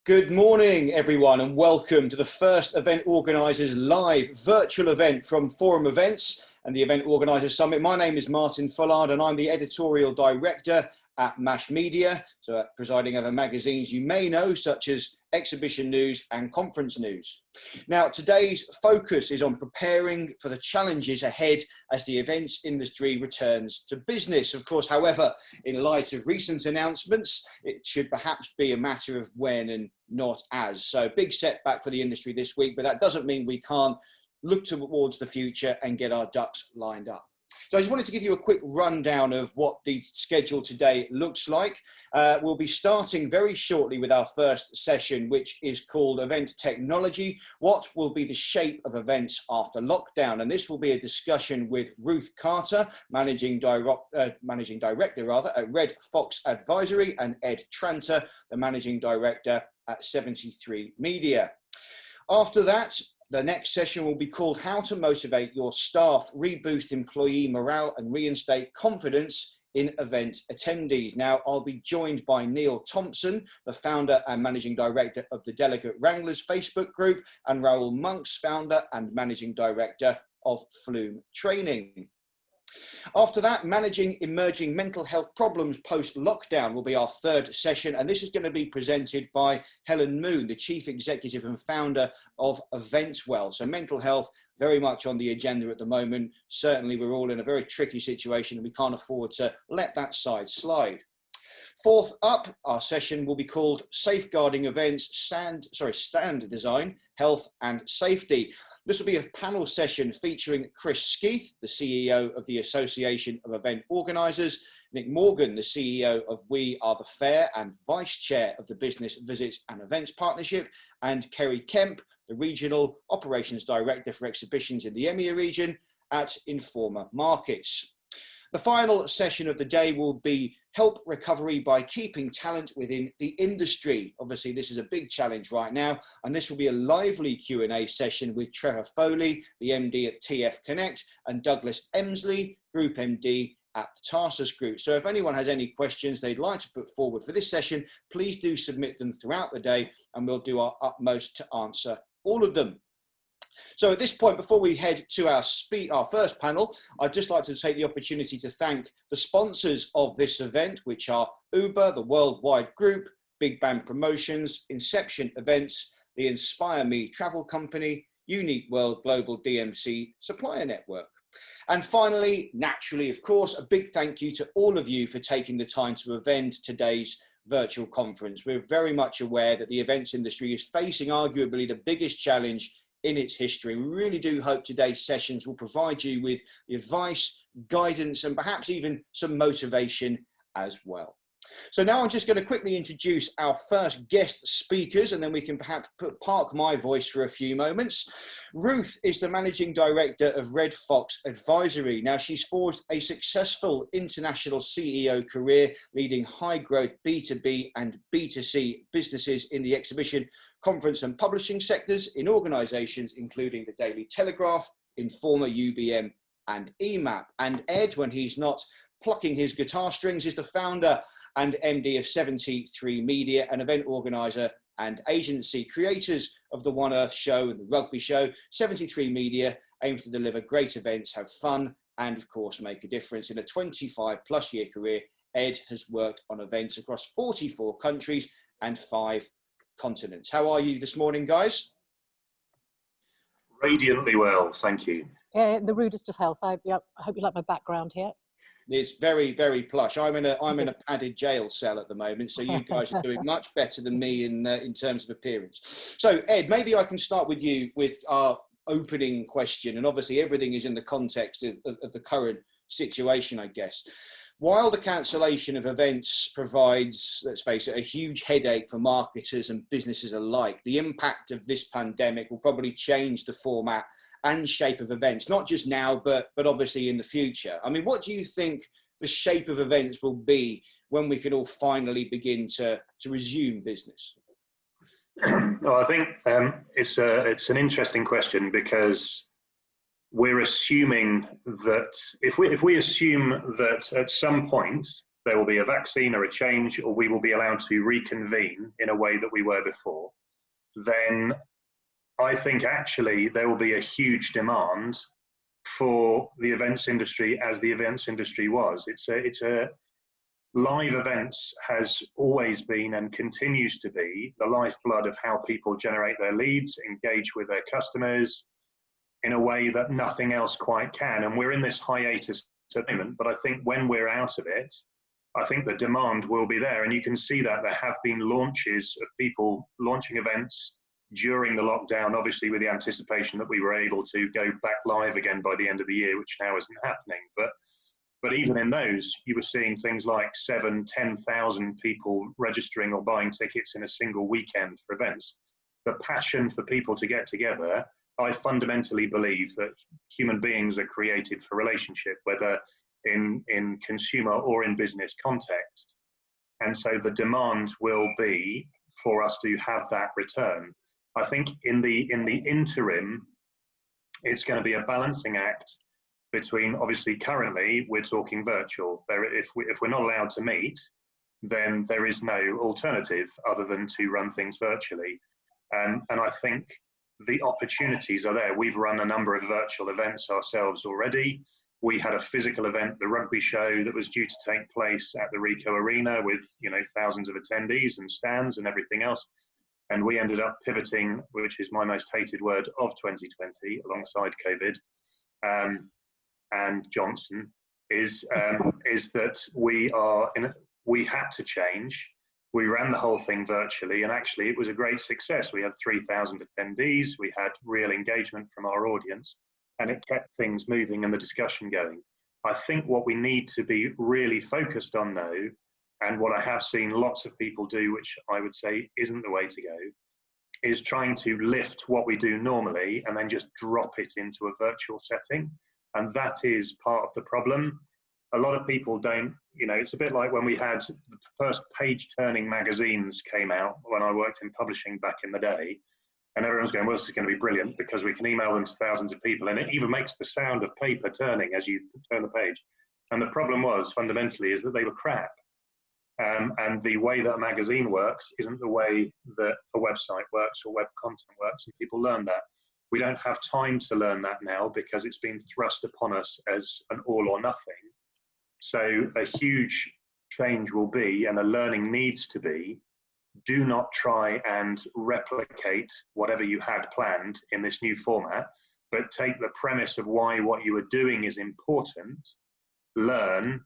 Good morning, everyone, and welcome to the first Event Organisers Live virtual event from Forum Events and the Event Organisers Summit. My name is Martin Fullard, and I'm the Editorial Director at MASH Media, so presiding over magazines you may know, such as Exhibition News and Conference News. Now, today's focus is on preparing for the challenges ahead as the events industry returns to business. Of course, however, in light of recent announcements, it should perhaps be a matter of when and not as. So, big setback for the industry this week, but that doesn't mean we can't look towards the future and get our ducks lined up. So I just wanted to give you a quick rundown of what the schedule today looks like. We'll be starting very shortly with our first session, which is called Event Technology. What will be the shape of events after lockdown? And this will be a discussion with Ruth Carter, Managing Director at Red Fox Advisory, and Ed Tranter, the Managing Director at 73 Media. After that, the next session will be called How to Motivate Your Staff, Reboost Employee Morale and Reinstate Confidence in Event Attendees. Now, I'll be joined by Neil Thompson, the founder and managing director of the Delegate Wranglers Facebook group, and Raoul Monks, founder and managing director of Flume Training. After that, managing emerging mental health problems post-lockdown will be our third session, and this is going to be presented by Helen Moon, the Chief Executive and founder of Eventwell. So mental health very much on the agenda at the moment. Certainly we're all in a very tricky situation and we can't afford to let that side slide. Fourth up, our session will be called Safeguarding Events, Stand Design, Health and Safety. This will be a panel session featuring Chris Skeeth, the CEO of the Association of Event Organisers, Nick Morgan, the CEO of We Are the Fair and Vice Chair of the Business Visits and Events Partnership, and Kerry Kemp, the Regional Operations Director for Exhibitions in the EMEA region at Informa Markets. The final session of the day will be Help Recovery by Keeping Talent Within the Industry. Obviously, this is a big challenge right now, and this will be a lively Q&A session with Trevor Foley, the MD at TF Connect, and Douglas Emsley, Group MD at the Tarsus Group. So if anyone has any questions they'd like to put forward for this session, please do submit them throughout the day, and we'll do our utmost to answer all of them. So at this point, before we head to our first panel, I'd just like to take the opportunity to thank the sponsors of this event, which are Uber, the Worldwide Group, Big Bang Promotions, Inception Events, the Inspire Me Travel Company, Unique World Global DMC Supplier Network. And finally, naturally, of course, a big thank you to all of you for taking the time to attend today's virtual conference. We're very much aware that the events industry is facing arguably the biggest challenge in its history. We really do hope today's sessions will provide you with the advice, guidance, and perhaps even some motivation as well. So now I'm just going to quickly introduce our first guest speakers, and then we can perhaps park my voice for a few moments. Ruth is the Managing Director of Red Fox Advisory. Now, she's forged a successful international CEO career, leading high-growth B2B and B2C businesses in the exhibition, conference and publishing sectors in organisations including the Daily Telegraph, Informa, UBM and EMAP. And Ed, when he's not plucking his guitar strings, is the founder and MD of 73 Media, an event organiser and agency. Creators of the One Earth show and the rugby show, 73 Media aims to deliver great events, have fun and of course make a difference. In a 25+ year career, Ed has worked on events across 44 countries and 5 continents. How are you this morning, guys? Radiantly well, thank you. The rudest of health. I hope you like my background here. It's very, very plush. I'm in a padded jail cell at the moment, so you guys are doing much better than me in terms of appearance. So, Ed, maybe I can start with you with our opening question, and obviously everything is in the context of the current situation, I guess. While the cancellation of events provides, let's face it, a huge headache for marketers and businesses alike, the impact of this pandemic will probably change the format and shape of events, not just now, but obviously in the future. I mean, what do you think the shape of events will be when we can all finally begin to resume business? Well, I think it's an interesting question, because we're assuming that if we assume that at some point there will be a vaccine or a change, or we will be allowed to reconvene in a way that we were before, then I think actually there will be a huge demand for the events industry as the events industry was. It's a live events has always been and continues to be the lifeblood of how people generate their leads, engage with their customers in a way that nothing else quite can. And we're in this hiatus at the moment, but I think when we're out of it, I think the demand will be there. And you can see that there have been launches of people launching events during the lockdown, obviously with the anticipation that we were able to go back live again by the end of the year, which now isn't happening. But even in those, you were seeing things like 7,000, 10,000 people registering or buying tickets in a single weekend for events. The passion for people to get together, I fundamentally believe that human beings are created for relationship, whether in consumer or in business context. And so the demand will be for us to have that return. I think in the interim, it's going to be a balancing act between, obviously currently we're talking virtual. If we're not allowed to meet, then there is no alternative other than to run things virtually. And I think the opportunities are there. We've run a number of virtual events ourselves already. We had a physical event, the rugby show, that was due to take place at the Ricoh Arena with thousands of attendees and stands and everything else. And we ended up pivoting, which is my most hated word of 2020, alongside COVID and Johnson, is that we had to change. We ran the whole thing virtually, and actually it was a great success. We had 3,000 attendees, we had real engagement from our audience, and it kept things moving and the discussion going. I think what we need to be really focused on though, and what I have seen lots of people do, which I would say isn't the way to go, is trying to lift what we do normally and then just drop it into a virtual setting. And that is part of the problem. A lot of people don't, it's a bit like when we had the first page-turning magazines came out when I worked in publishing back in the day, and everyone's going, well, this is going to be brilliant because we can email them to thousands of people, and it even makes the sound of paper turning as you turn the page. And the problem was, fundamentally, is that they were crap. And the way that a magazine works isn't the way that a website works or web content works, and people learn that. We don't have time to learn that now because it's been thrust upon us as an all or nothing. So a huge change will be, and the learning needs to be, do not try and replicate whatever you had planned in this new format, but take the premise of why what you are doing is important, learn,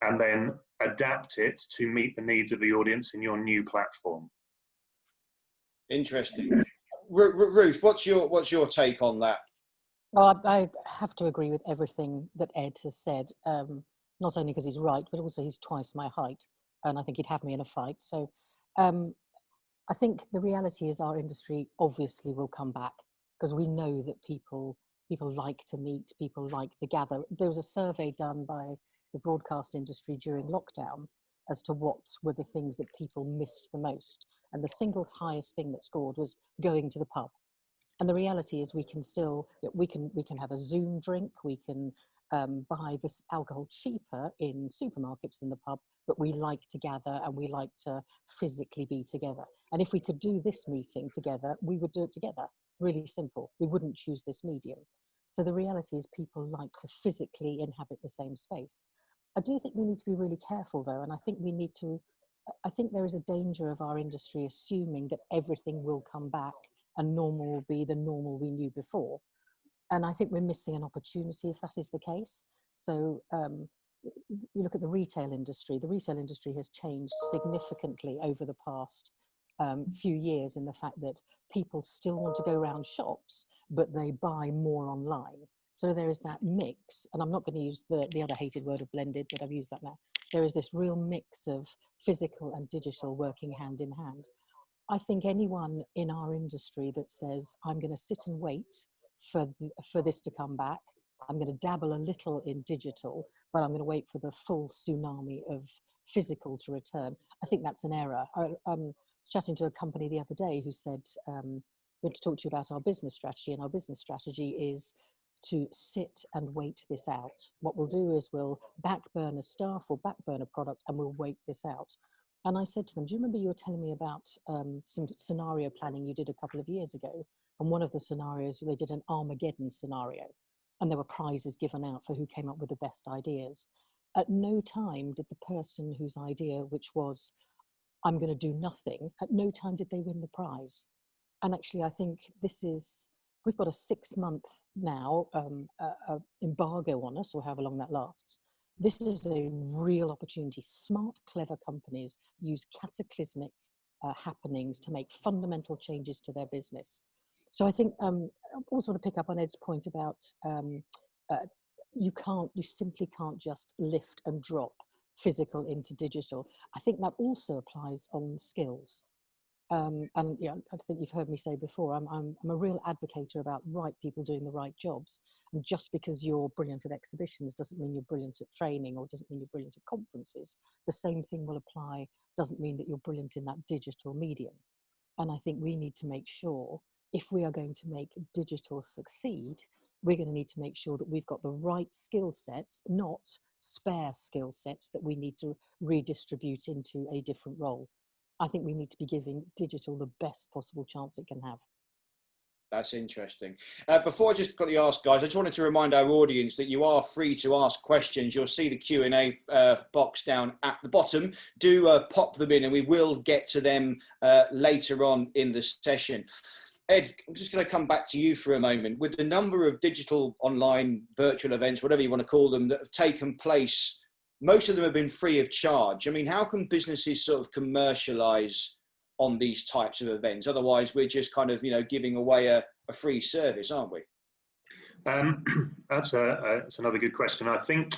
and then adapt it to meet the needs of the audience in your new platform. Interesting. Ruth, what's your take on that? Well, I have to agree with everything that Ed has said, not only because he's right, but also he's twice my height, and I think he'd have me in a fight. So I think the reality is our industry obviously will come back, because we know that people like to meet, people like to gather. There was a survey done by the broadcast industry during lockdown as to what were the things that people missed the most. And the single highest thing that scored was going to the pub. And the reality is we can have a Zoom drink, we can buy this alcohol cheaper in supermarkets than the pub, but we like to gather and we like to physically be together. And if we could do this meeting together, we would do it together. Really simple. We wouldn't choose this medium. So the reality is people like to physically inhabit the same space. I do think we need to be really careful though, and I think there is a danger of our industry assuming that everything will come back and normal will be the normal we knew before. And I think we're missing an opportunity if that is the case. So you look at the retail industry. The retail industry has changed significantly over the past few years in the fact that people still want to go around shops, but they buy more online. So there is that mix, and I'm not going to use the other hated word of blended, but I've used that now. There is this real mix of physical and digital working hand in hand. I think anyone in our industry that says, I'm going to sit and wait for this to come back, I'm going to dabble a little in digital, but I'm going to wait for the full tsunami of physical to return, I think that's an error. I was chatting to a company the other day who said, we want to talk to you about our business strategy, and our business strategy is to sit and wait this out. What we'll do is we'll back burner staff or back burner product and we'll wait this out. And I said to them, do you remember you were telling me about some scenario planning you did a couple of years ago? And one of the scenarios, they did an Armageddon scenario and there were prizes given out for who came up with the best ideas. At no time did the person whose idea, which was, I'm going to do nothing, at no time did they win the prize. And actually, I think this is, we've got a 6-month now embargo on us, or however long that lasts. This is a real opportunity. Smart, clever companies use cataclysmic happenings to make fundamental changes to their business. So I think also to pick up on Ed's point about you simply can't just lift and drop physical into digital. I think that also applies on skills. And yeah, I think you've heard me say before, I'm a real advocate about right people doing the right jobs. And just because you're brilliant at exhibitions doesn't mean you're brilliant at training, or doesn't mean you're brilliant at conferences. The same thing will apply, doesn't mean that you're brilliant in that digital medium. And I think we need to make sure, if we are going to make digital succeed, we're going to need to make sure that we've got the right skill sets, not spare skill sets that we need to redistribute into a different role. I think we need to be giving digital the best possible chance it can have. That's interesting. Before I just quickly ask, guys, I just wanted to remind our audience that you are free to ask questions. You'll see the Q&A box down at the bottom. Do pop them in and we will get to them later on in the session. Ed, I'm just going to come back to you for a moment. With the number of digital, online, virtual events, whatever you want to call them, that have taken place, most of them have been free of charge. I mean, how can businesses sort of commercialize on these types of events? Otherwise, we're just kind of, giving away a free service, aren't we? That's another good question. I think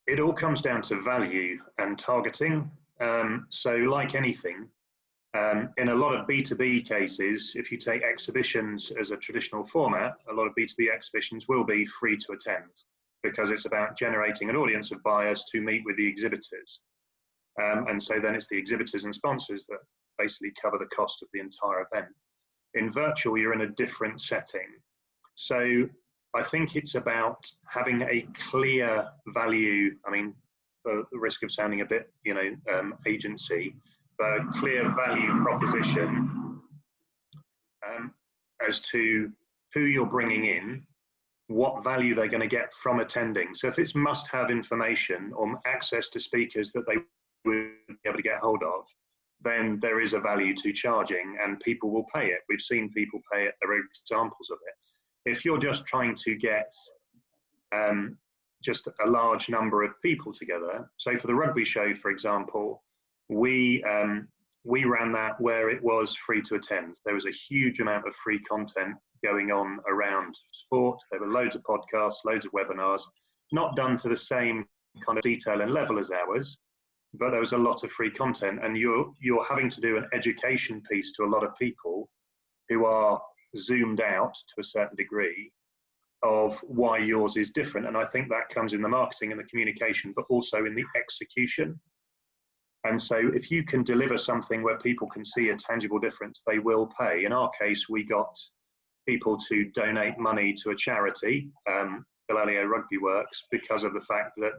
it all comes down to value and targeting. So like anything, in a lot of B2B cases, if you take exhibitions as a traditional format, a lot of B2B exhibitions will be free to attend, because it's about generating an audience of buyers to meet with the exhibitors. And so then it's the exhibitors and sponsors that basically cover the cost of the entire event. In virtual, you're in a different setting. So I think it's about having a clear value, I mean, for the risk of sounding a bit, agency, but a clear value proposition as to who you're bringing in, what value they're going to get from attending. So if it's must-have information or access to speakers that they would be able to get hold of, then there is a value to charging and people will pay it. We've seen people pay it. There are examples of it. If you're just trying to get just a large number of people together, so for the rugby show, for example, we ran that where it was free to attend. There was a huge amount of free content going on around sport. There were loads of podcasts, loads of webinars, not done to the same kind of detail and level as ours, but there was a lot of free content, and you're having to do an education piece to a lot of people who are zoomed out to a certain degree of why yours is different. And I think that comes in the marketing and the communication, but also in the execution. And so if you can deliver something where people can see a tangible difference, they will pay. In our case, we got people to donate money to a charity, Galalio Rugby Works, because of the fact that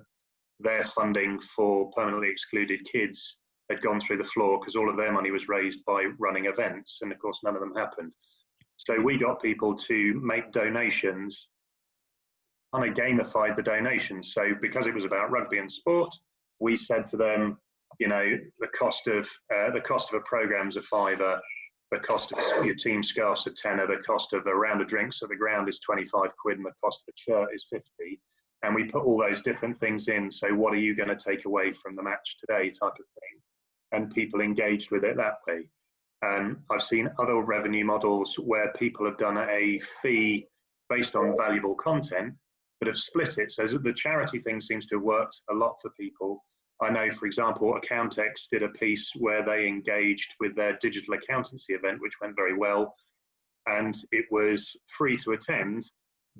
their funding for permanently excluded kids had gone through the floor because all of their money was raised by running events, and of course none of them happened. So we got people to make donations, kind of gamified the donations. So because it was about rugby and sport, we said to them, the cost of a program's a £5, the cost of your team scarf's a £10, the cost of a round of drinks at the ground is 25 quid, and the cost of a shirt is 50. And we put all those different things in. So what are you going to take away from the match today, type of thing? And people engaged with it that way. I've seen other revenue models where people have done a fee based on valuable content, but have split it. So the charity thing seems to have worked a lot for people. I know, for example, Accountex did a piece where they engaged with their digital accountancy event, which went very well, and it was free to attend.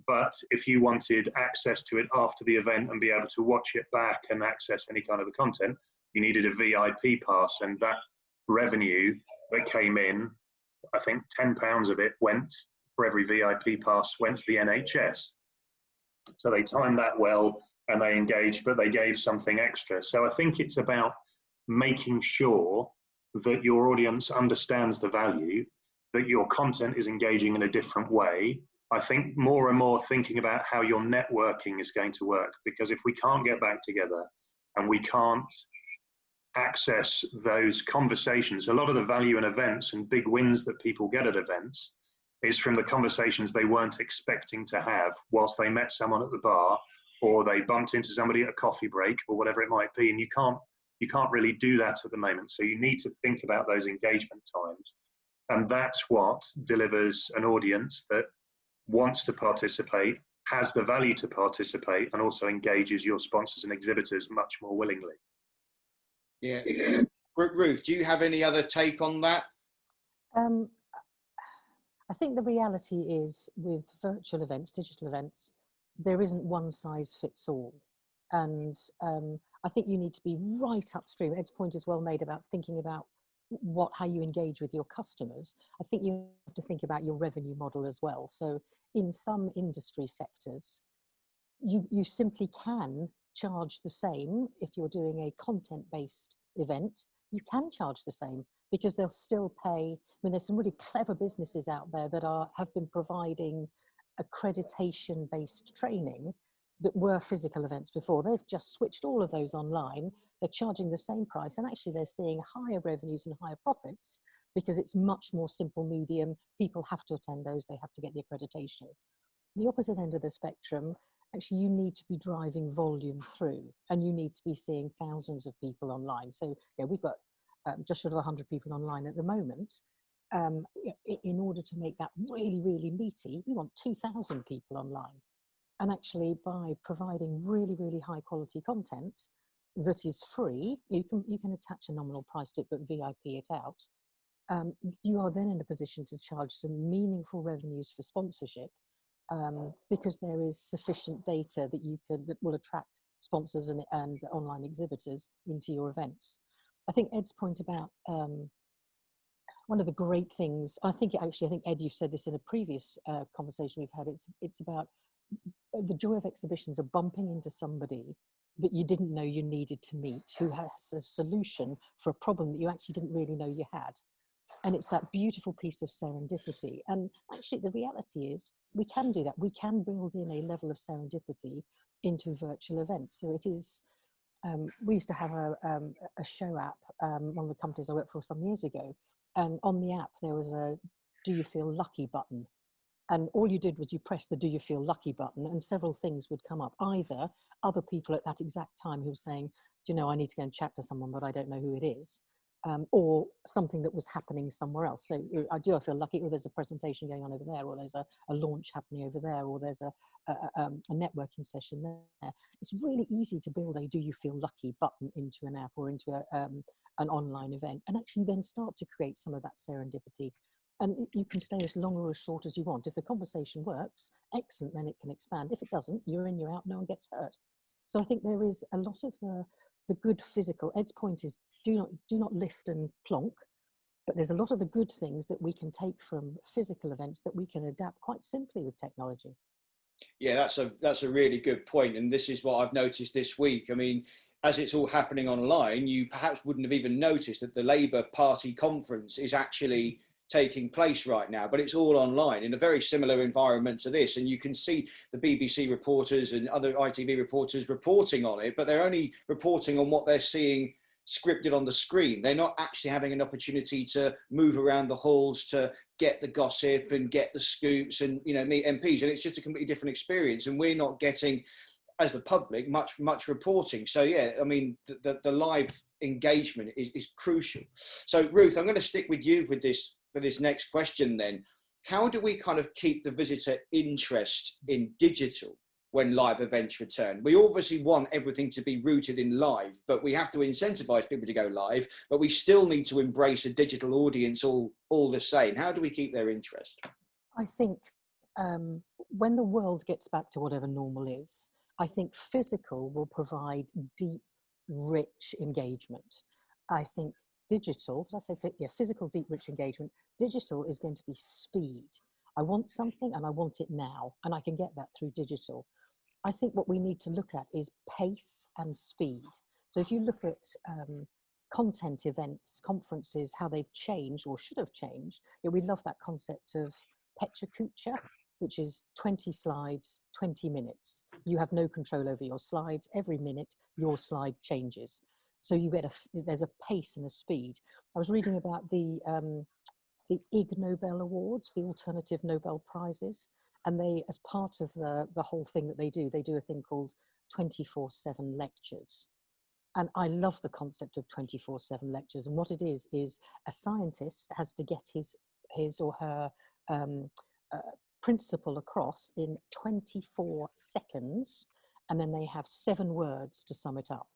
But if you wanted access to it after the event and be able to watch it back and access any kind of the content, you needed a VIP pass, and that revenue that came in, I think £10 of it went for every VIP pass went to the NHS. So they timed that well and they engaged, but they gave something extra. So I think it's about making sure that your audience understands the value, that your content is engaging in a different way. I think more and more thinking about how your networking is going to work, because if we can't get back together and we can't access those conversations, a lot of the value in events and big wins that people get at events is from the conversations they weren't expecting to have whilst they met someone at the bar, or they bumped into somebody at a coffee break, or whatever it might be. And you can't really do that at the moment. So you need to think about those engagement times. And that's what delivers an audience that wants to participate, has the value to participate, and also engages your sponsors and exhibitors much more willingly. Yeah. Ruth, do you have any other take on that? I think the reality is with virtual events, digital events, there isn't one size fits all. And I think you need to be right upstream. Ed's point is well made about thinking about how you engage with your customers. I think you have to think about your revenue model as well. So in some industry sectors, you simply can charge the same. If you're doing a content-based event, you can charge the same because they'll still pay. I mean, there's some really clever businesses out there that have been providing accreditation-based training that were physical events before. They've just switched all of those online. They're charging the same price, and actually they're seeing higher revenues and higher profits because it's much more simple medium. People have to attend those, they have to get the accreditation. The opposite end of the spectrum, actually you need to be driving volume through, and you need to be seeing thousands of people online. So yeah, we've got just short of 100 people online at the moment. In order to make that really, really meaty, we want 2,000 people online. And actually by providing really, really high quality content that is free, you can attach a nominal price to it, but VIP it out. You are then in a position to charge some meaningful revenues for sponsorship, because there is sufficient data that will attract sponsors and online exhibitors into your events. I think Ed's point about one of the great things, I think Ed, you've said this in a previous conversation we've had, it's about the joy of exhibitions of bumping into somebody that you didn't know you needed to meet, who has a solution for a problem that you actually didn't really know you had. And it's that beautiful piece of serendipity. And actually the reality is we can do that. We can build in a level of serendipity into virtual events. So it is, we used to have a show app, one of the companies I worked for some years ago. And on the app, there was a "Do you feel lucky" button. And all you did was you press the "Do you feel lucky" button, and several things would come up. Either other people at that exact time who were saying, "Do you know, I need to go and chat to someone, but I don't know who it is." Or something that was happening somewhere else. So do I feel lucky? Or there's a presentation going on over there, or there's a launch happening over there, or there's a networking session there. It's really easy to build a "Do you feel lucky" button into an app or into an online event, and actually then start to create some of that serendipity. And you can stay as long or as short as you want. If the conversation works, excellent, then it can expand. If it doesn't, you're in, you're out, no one gets hurt. So I think there is a lot of the good physical. Ed's point is do not lift and plonk, but there's a lot of the good things that we can take from physical events that we can adapt quite simply with technology. Yeah, that's a really good point. And this is what I've noticed this week. I mean, as it's all happening online, you perhaps wouldn't have even noticed that the Labour Party conference is actually taking place right now, but it's all online in a very similar environment to this. And you can see the BBC reporters and other ITV reporters reporting on it, but they're only reporting on what they're seeing scripted on the screen. They're not actually having an opportunity to move around the halls to get the gossip and get the scoops and, you know, meet MPs. And it's just a completely different experience. And we're not getting, as the public, much reporting. So yeah, I mean, the live engagement is crucial. So Ruth, I'm going to stick with you for this next question then. How do we kind of keep the visitor interest in digital when live events return? We obviously want everything to be rooted in live, but we have to incentivize people to go live, but we still need to embrace a digital audience all the same. How do we keep their interest? I think when the world gets back to whatever normal is, I think physical will provide deep, rich engagement. I think digital, did I say, yeah, physical, deep, rich engagement. Digital is going to be speed. I want something and I want it now, and I can get that through digital. I think what we need to look at is pace and speed. So if you look at content events, conferences, how they've changed or should have changed, we love that concept of Pecha Kucha, which is 20 slides, 20 minutes. You have no control over your slides. Every minute, your slide changes. So you get there's a pace and a speed. I was reading about the Ig Nobel Awards, the Alternative Nobel Prizes, and they, as part of the whole thing that they do a thing called 24/7 lectures. And I love the concept of 24/7 lectures. And what it is a scientist has to get his or her principle across in 24 seconds, and then they have 7 words to sum it up.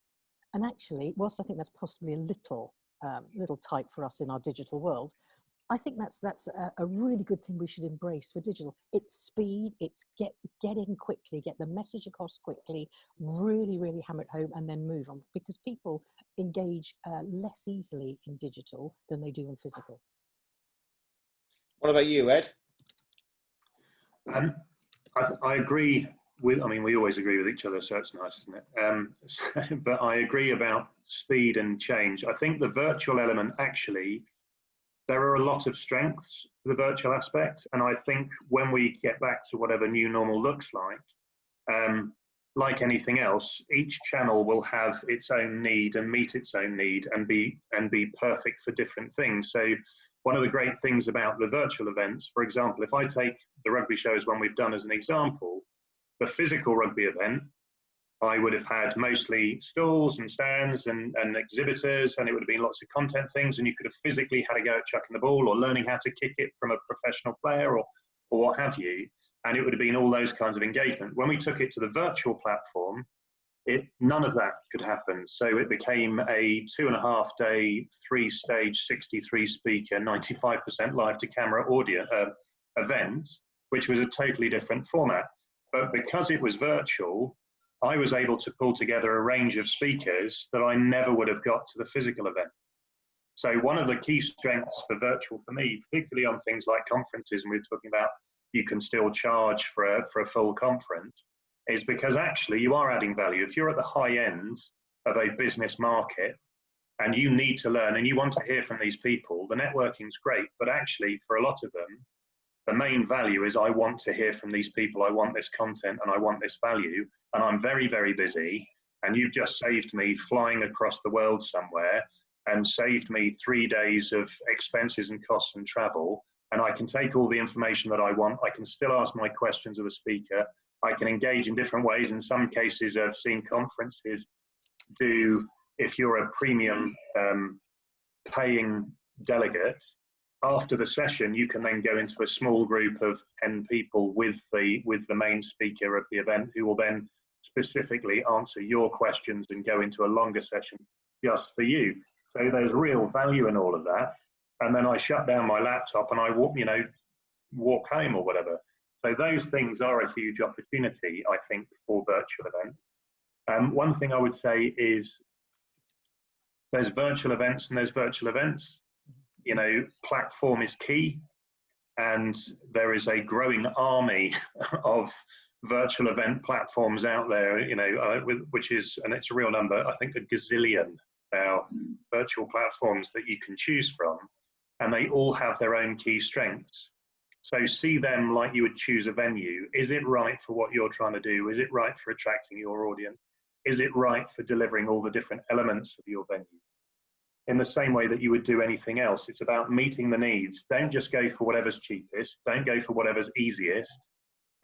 And actually, whilst I think that's possibly a little tight for us in our digital world, I think that's a really good thing we should embrace for digital. It's speed, it's get in quickly, get the message across quickly, really, really hammer it home, and then move on, because people engage less easily in digital than they do in physical. What about you, Ed? I agree with, I mean, we always agree with each other, so it's nice, isn't it? But I agree about speed and change. I think the virtual element, actually, there are a lot of strengths to the virtual aspect. And I think when we get back to whatever new normal looks like anything else, each channel will have its own need and meet its own need and be perfect for different things. So one of the great things about the virtual events, for example, if I take the rugby show as one we've done as an example, the physical rugby event, I would have had mostly stalls and stands and exhibitors, and it would have been lots of content things, and you could have physically had a go at chucking the ball or learning how to kick it from a professional player or what have you, and it would have been all those kinds of engagement. When we took it to the virtual platform, none of that could happen. So it became a 2.5-day, 3-stage, 63 speaker, 95% live to camera audio event, which was a totally different format. But because it was virtual, I was able to pull together a range of speakers that I never would have got to the physical event. So one of the key strengths for virtual for me, particularly on things like conferences, and we're talking about you can still charge for a full conference, is because actually you are adding value. If you're at the high end of a business market and you need to learn and you want to hear from these people, the networking's great, but actually for a lot of them, the main value is I want to hear from these people, I want this content and I want this value, and I'm very, very busy, and you've just saved me flying across the world somewhere and saved me 3 days of expenses and costs and travel, and I can take all the information that I want, I can still ask my questions of the speaker, I can engage in different ways. In some cases I've seen conferences do, if you're a premium paying delegate, after the session, you can then go into a small group of 10 people with the main speaker of the event, who will then specifically answer your questions and go into a longer session just for you. So there's real value in all of that. And then I shut down my laptop and I walk home or whatever. So those things are a huge opportunity, I think, for virtual events. One thing I would say is there's virtual events and there's virtual events. Platform is key, and there is a growing army of virtual event platforms out there, which is, and it's a real number, I think a gazillion now, virtual platforms that you can choose from, and they all have their own key strengths. So see them like you would choose a venue. Is it right for what you're trying to do? Is it right for attracting your audience? Is it right for delivering all the different elements of your venue? In the same way that you would do anything else, it's about meeting the needs. Don't just go for whatever's cheapest. Don't go for whatever's easiest.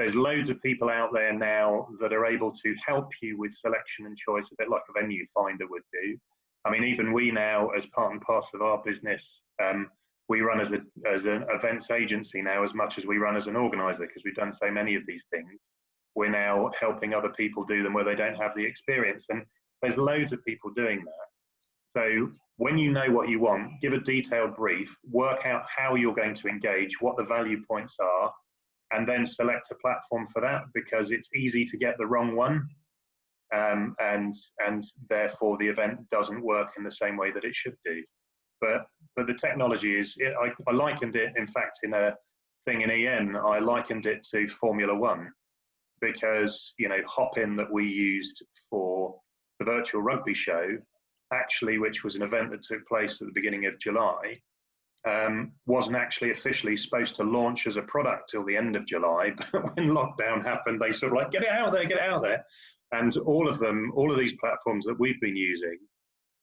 There's loads of people out there now that are able to help you with selection and choice, a bit like a venue finder would do. I mean, even we now, as part and parcel of our business, we run as an events agency now as much as we run as an organizer, because we've done so many of these things. We're now helping other people do them where they don't have the experience. And there's loads of people doing that. So when you know what you want, give a detailed brief, work out how you're going to engage, what the value points are, and then select a platform for that, because it's easy to get the wrong one. And therefore the event doesn't work in the same way that it should do. But the technology is, I likened it, in fact, in a thing in EN, I likened it to Formula One, because, you know, Hop-In that we used for the virtual rugby show, actually, which was an event that took place at the beginning of July, wasn't actually officially supposed to launch as a product till the end of July. But when lockdown happened, they sort of like, get it out there, get it out there. And all of these platforms that we've been using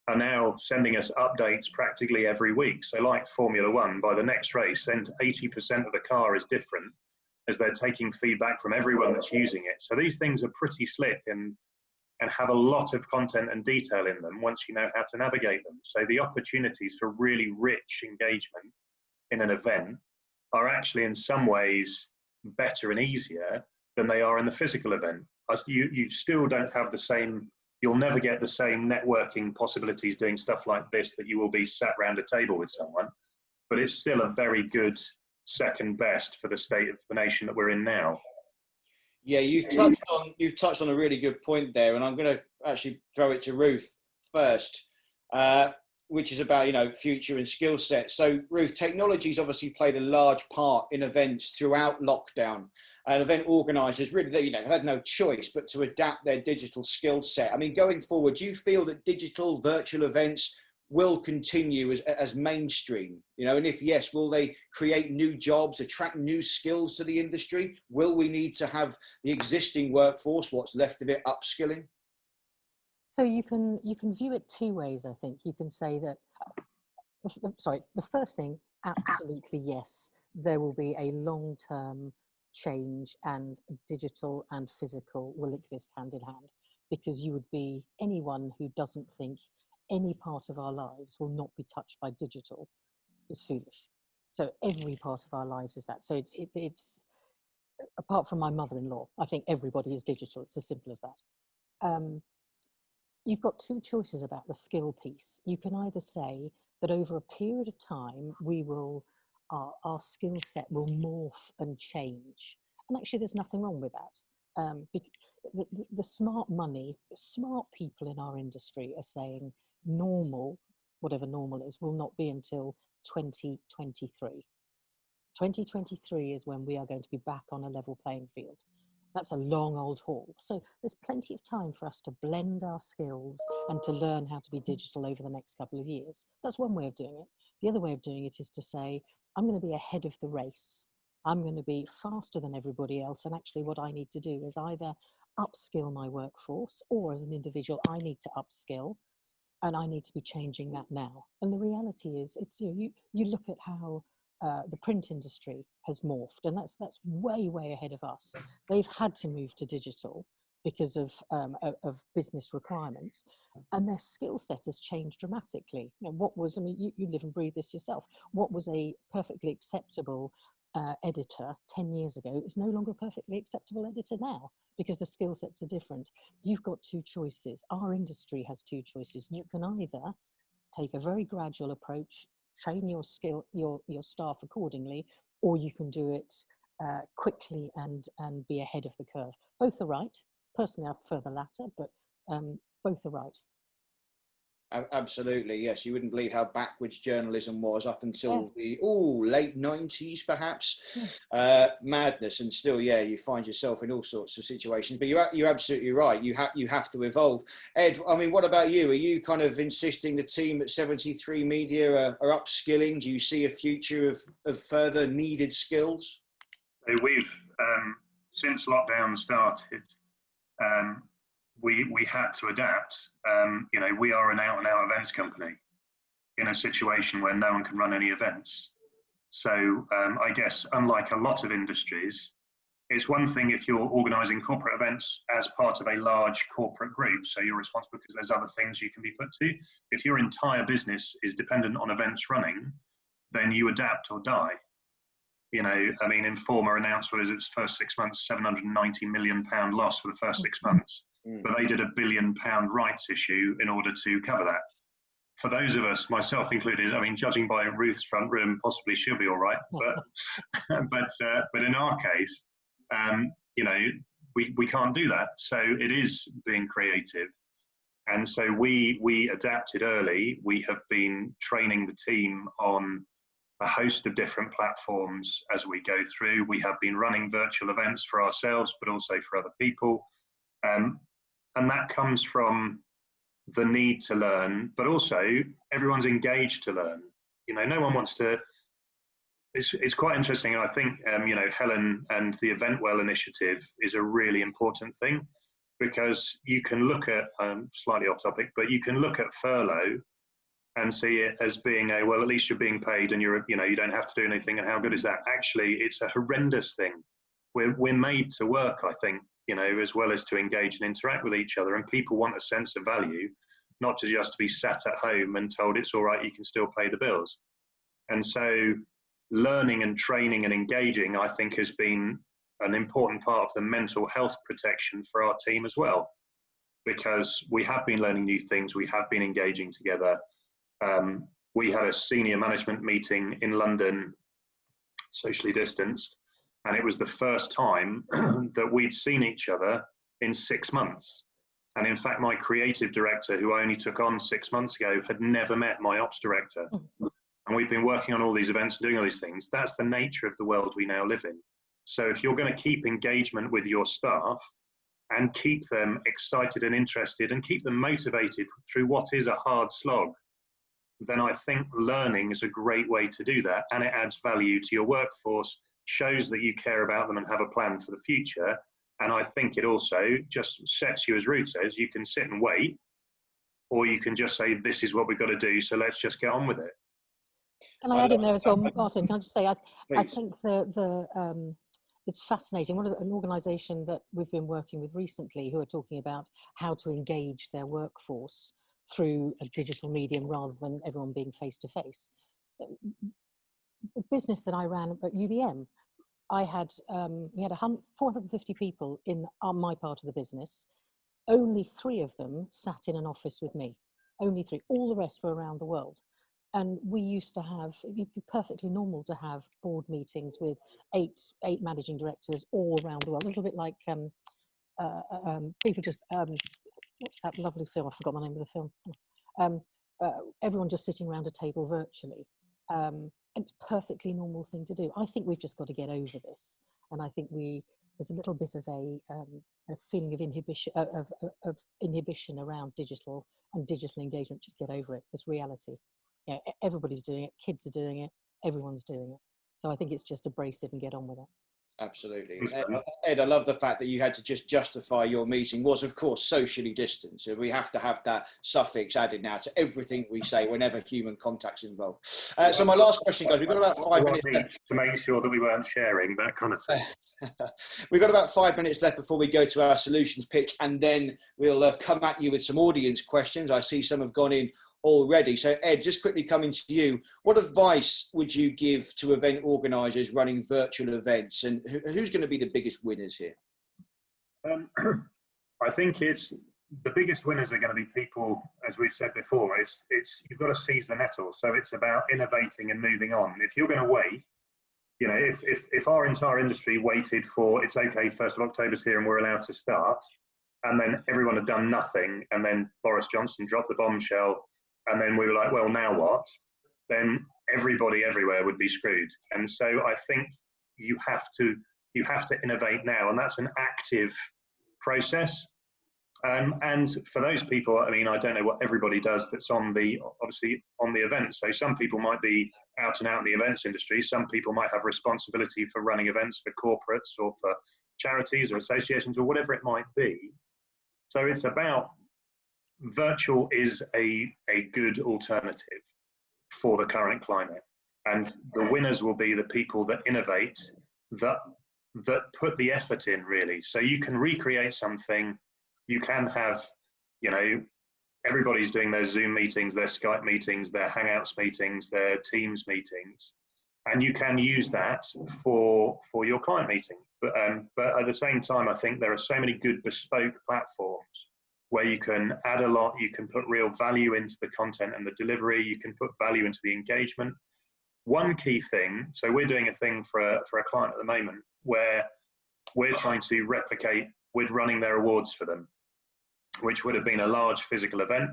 are now sending us updates practically every week. So like Formula One, by the next race, 80% of the car is different, as they're taking feedback from everyone that's using it. So these things are pretty slick and have a lot of content and detail in them once you know how to navigate them. So the opportunities for really rich engagement in an event are actually in some ways better and easier than they are in the physical event. You still don't have the same, you'll never get the same networking possibilities doing stuff like this that you will be sat around a table with someone, but it's still a very good second best for the state of the nation that we're in now. Yeah, you've touched on a really good point there, and I'm going to actually throw it to Ruth first, which is about, you know, future and skill sets. So Ruth, technology's obviously played a large part in events throughout lockdown, and event organisers really, you know, had no choice but to adapt their digital skill set. I mean, going forward, do you feel that digital virtual events will continue as mainstream, you know, and if yes, will they create new jobs, attract new skills to the industry? Will we need to have the existing workforce, what's left of it, upskilling? So you can view it two ways, I think. You can say that, the first thing, absolutely yes, there will be a long-term change, and digital and physical will exist hand in hand, because you would be, anyone who doesn't think any part of our lives will not be touched by digital is foolish. So every part of our lives is that. So it's apart from my mother-in-law, I think everybody is digital. It's as simple as that. You've got two choices about the skill piece. You can either say that over a period of time, our skill set will morph and change. And actually, there's nothing wrong with that. The smart people in our industry are saying normal, whatever normal is, will not be until 2023. 2023 is when we are going to be back on a level playing field. That's a long old haul. So there's plenty of time for us to blend our skills and to learn how to be digital over the next couple of years. That's one way of doing it. The other way of doing it is to say, I'm going to be ahead of the race. I'm going to be faster than everybody else. And actually what I need to do is either upskill my workforce, or as an individual, I need to upskill, and I need to be changing that now. And the reality is, it's, you look at how the print industry has morphed, and that's way ahead of us. They've had to move to digital because of business requirements, and their skill set has changed dramatically. You know, what was, I mean, you live and breathe this yourself. What was a perfectly acceptable editor 10 years ago is no longer a perfectly acceptable editor now, because the skill sets are different. You've got two choices. Our industry has two choices. You can either take a very gradual approach, train your staff accordingly, or you can do it quickly and be ahead of the curve. Both are right. Personally, I prefer the latter, but both are right. Absolutely, yes. You wouldn't believe how backwards journalism was up until the late 90s, perhaps. Madness, and still, you find yourself in all sorts of situations. But you're absolutely right. You have to evolve. Ed, I mean, what about you? Are you kind of insisting the team at Seventythree Media are upskilling? Do you see a future of further needed skills? So we've since lockdown started. We had to adapt. You know, we are an out-and-out events company in a situation where no one can run any events. So I guess, unlike a lot of industries, it's one thing if you're organising corporate events as part of a large corporate group, so you're responsible because there's other things you can be put to. If your entire business is dependent on events running, then you adapt or die. You know, I mean, Informa announced what is its first 6 months, £790 million loss for the first 6 months. But they did £1 billion rights issue in order to cover that. For those of us, myself included, I mean, judging by Ruth's front room, possibly she'll be all right. But in our case, you know, we can't do that. So it is being creative. And so we adapted early. We have been training the team on a host of different platforms as we go through. We have been running virtual events for ourselves, but also for other people. And that comes from the need to learn, but also everyone's engaged to learn. You know, no one wants to, it's quite interesting. And I think, you know, Helen and the Event Well initiative is a really important thing, because you can look at, slightly off topic, but you can look at furlough and see it as being a, well, at least you're being paid and you're, you know, you don't have to do anything, and how good is that? Actually, it's a horrendous thing. We're made to work, I think, you know, as well as to engage and interact with each other, and people want a sense of value, not to just be sat at home and told it's all right, you can still pay the bills. And so learning and training and engaging, I think, has been an important part of the mental health protection for our team as well, because we have been learning new things, we have been engaging together. We had a senior management meeting in London, socially distanced, and it was the first time that we'd seen each other in 6 months. And in fact, my creative director, who I only took on 6 months ago, had never met my ops director. And we've been working on all these events and doing all these things. That's the nature of the world we now live in. So if you're going to keep engagement with your staff and keep them excited and interested and keep them motivated through what is a hard slog, then I think learning is a great way to do that. And it adds value to your workforce, shows that you care about them and have a plan for the future. And I think it also just sets you, as Ruth says, you can sit and wait, or you can just say, this is what we've got to do, so let's just get on with it. Can I add in there as well, Martin? Can I just say, I think it's fascinating. An organisation that we've been working with recently, who are talking about how to engage their workforce through a digital medium rather than everyone being face to face. The business that I ran at UBM, we had 450 people in my part of the business. Only 3 of them sat in an office with me. Only 3. All the rest were around the world. And we used to have, it'd be perfectly normal to have board meetings with eight managing directors all around the world. A little bit like people just, what's that lovely film? I forgot the name of the film. Everyone just sitting around a table virtually. It's a perfectly normal thing to do. I think we've just got to get over this. And I think there's a little bit of a feeling of inhibition around digital and digital engagement. Just get over it. It's reality. You know, everybody's doing it. Kids are doing it. Everyone's doing it. So I think it's just embrace it and get on with it. Absolutely. Ed, I love the fact that you had to just justify your meeting was, of course, socially distanced. So we have to have that suffix added now to everything we say whenever human contact's involved. So my last question, guys, we've got about 5 minutes to make sure that we weren't sharing, that kind of thing. We've got about 5 minutes left before we go to our solutions pitch, and then we'll come at you with some audience questions. I see some have gone in already. So Ed, just quickly coming to you, what advice would you give to event organisers running virtual events, and who's going to be the biggest winners here? I think it's the biggest winners are going to be people, as we've said before, it's you've got to seize the nettle. So it's about innovating and moving on. If you're going to wait, you know, if our entire industry waited for, it's okay, 1st of October's here and we're allowed to start, and then everyone had done nothing, and then Boris Johnson dropped the bombshell, and then we were like, well, now what? Then everybody everywhere would be screwed. And so I think you have to innovate now, and that's an active process. And for those people, I mean, I don't know what everybody does that's obviously on the event. So some people might be out and out in the events industry. Some people might have responsibility for running events for corporates or for charities or associations or whatever it might be. So it's about, virtual is a good alternative for the current climate, and the winners will be the people that innovate, that put the effort in, really. So you can recreate something, you can have, you know, everybody's doing their Zoom meetings, their Skype meetings, their Hangouts meetings, their Teams meetings, and you can use that for your client meeting. But at the same time, I think there are so many good bespoke platforms where you can add a lot, you can put real value into the content and the delivery, you can put value into the engagement. One key thing, so we're doing a thing for a client at the moment where we're trying to replicate, we're running their awards for them, which would have been a large physical event.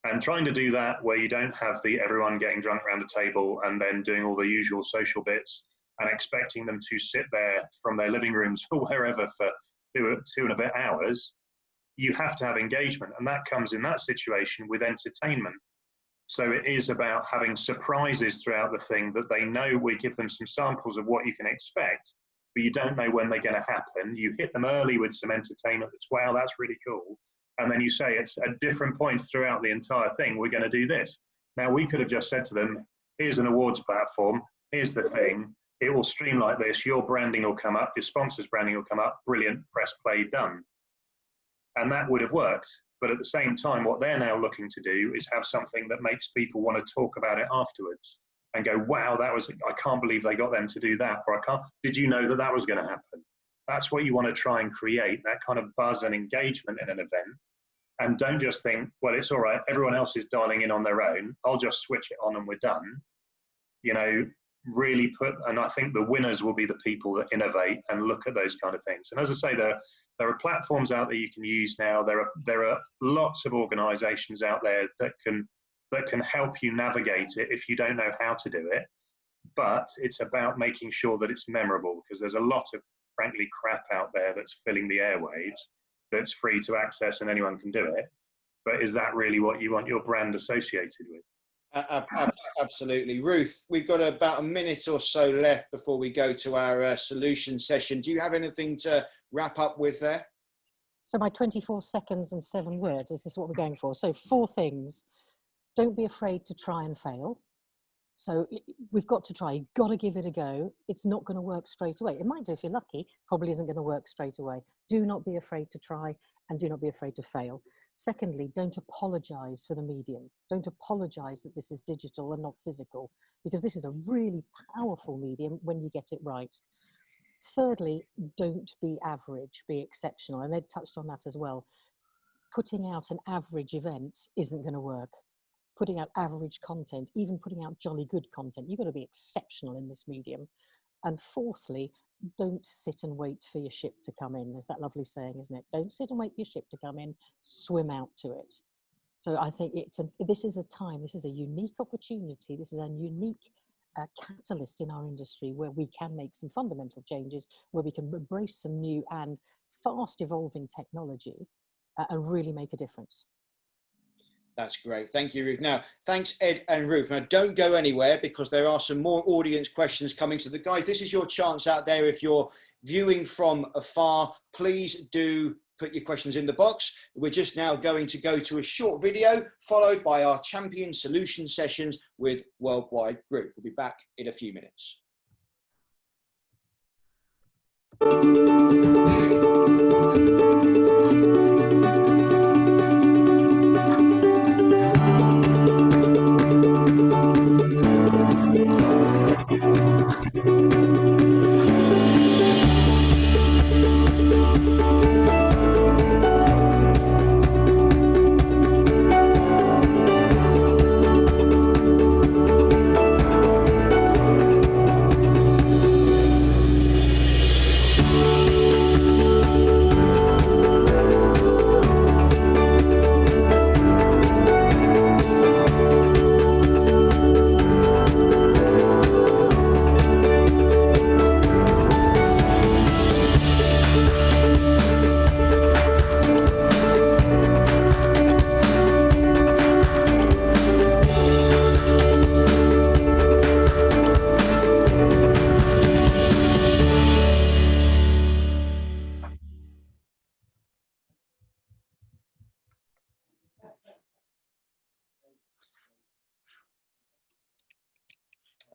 And trying to do that where you don't have everyone getting drunk around the table and then doing all the usual social bits and expecting them to sit there from their living rooms or wherever for two and a bit hours, you have to have engagement. And that comes in that situation with entertainment. So it is about having surprises throughout the thing that they know. We give them some samples of what you can expect, but you don't know when they're going to happen. You hit them early with some entertainment that's, wow, that's really cool. And then you say it's at different points throughout the entire thing, we're going to do this. Now, we could have just said to them, here's an awards platform, here's the thing, it will stream like this, your branding will come up, your sponsor's branding will come up, brilliant, press play, done. And that would have worked. But at the same time, what they're now looking to do is have something that makes people want to talk about it afterwards and go, wow, I can't believe they got them to do that. Or did you know that that was going to happen? That's what you want to try and create, that kind of buzz and engagement in an event. And don't just think, well, it's all right, everyone else is dialing in on their own, I'll just switch it on and we're done. You know, really and I think the winners will be the people that innovate and look at those kind of things. And as I say, there are platforms out there you can use now. There are lots of organizations out there that can help you navigate it if you don't know how to do it. But it's about making sure that it's memorable, because there's a lot of, frankly, crap out there that's filling the airwaves, that's free to access and anyone can do it. But is that really what you want your brand associated with? Absolutely. Ruth, we've got about a minute or so left before we go to our solution session. Do you have anything to wrap up with there? So my 24 seconds and 7 words, is this what we're going for? So 4 things. Don't be afraid to try and fail. So we've got to try, you've got to give it a go. It's not going to work straight away. It might do if you're lucky, probably isn't going to work straight away. Do not be afraid to try and do not be afraid to fail. Secondly, don't apologize for the medium. Don't apologize that this is digital and not physical, because this is a really powerful medium when you get it right. Thirdly, don't be average, be exceptional. And Ed touched on that as well. Putting out an average event isn't going to work. Putting out average content, even putting out jolly good content, you've got to be exceptional in this medium. And fourthly, don't sit and wait for your ship to come in. There's that lovely saying, isn't it? Don't sit and wait for your ship to come in, swim out to it. So I think this is a time, this is a unique opportunity, this is a unique catalyst in our industry where we can make some fundamental changes, where we can embrace some new and fast evolving technology and really make a difference. That's great. Thank you, Ruth. Now, thanks, Ed and Ruth. Now, don't go anywhere, because there are some more audience questions coming. So, guys, this is your chance out there. If you're viewing from afar, please do put your questions in the box. We're just now going to go to a short video, followed by our champion solution sessions with Worldwide Group. We'll be back in a few minutes.